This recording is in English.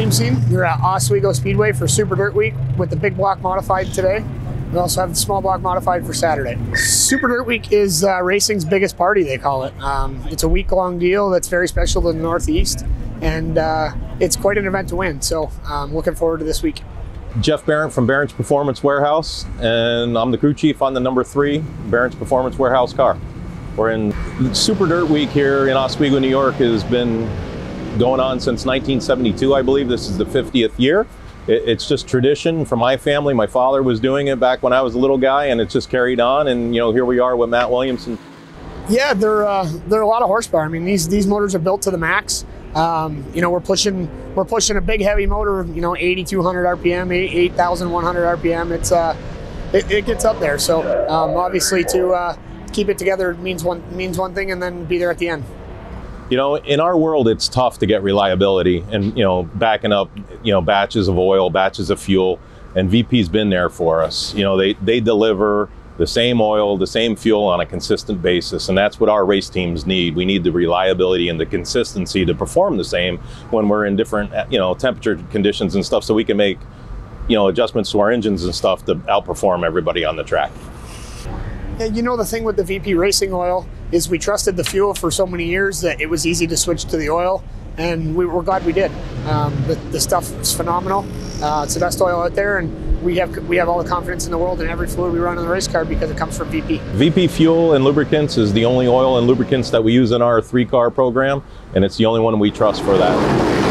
Williamson. We're at Oswego Speedway for Super Dirt Week with the big block modified today. We also have the small block modified for Saturday. Super Dirt Week is racing's biggest party, they call it. It's a week-long deal that's very special to the Northeast, and it's quite an event to win. So I'm looking forward to this week. Jeff Barrett from Barrett's Performance Warehouse, and I'm the crew chief on the number 3 Barrett's Performance Warehouse car. We're in Super Dirt Week here in Oswego, New York. It has been going on since 1972, I believe. This is the 50th year. It's just tradition for my family. My father was doing it back when I was a little guy, and it's just carried on. And here we are with Matt Williamson. Yeah, they're a lot of horsepower. I mean, these motors are built to the max. We're pushing a big heavy motor. 8,200 RPM, 8,100 RPM. It gets up there. So obviously to keep it together means one thing, and then be there at the end. In our world, it's tough to get reliability and, backing up, batches of oil, batches of fuel, and VP's been there for us. They deliver the same oil, the same fuel on a consistent basis, and that's what our race teams need. We need the reliability and the consistency to perform the same when we're in different, temperature conditions and stuff, so we can make, adjustments to our engines and stuff to outperform everybody on the track. Yeah, the thing with the VP racing oil is we trusted the fuel for so many years that it was easy to switch to the oil, and we're glad we did. The stuff is phenomenal. It's the best oil out there, and we have all the confidence in the world in every fluid we run in the race car because it comes from VP. VP Fuel and Lubricants is the only oil and lubricants that we use in our 3-car program, and it's the only one we trust for that.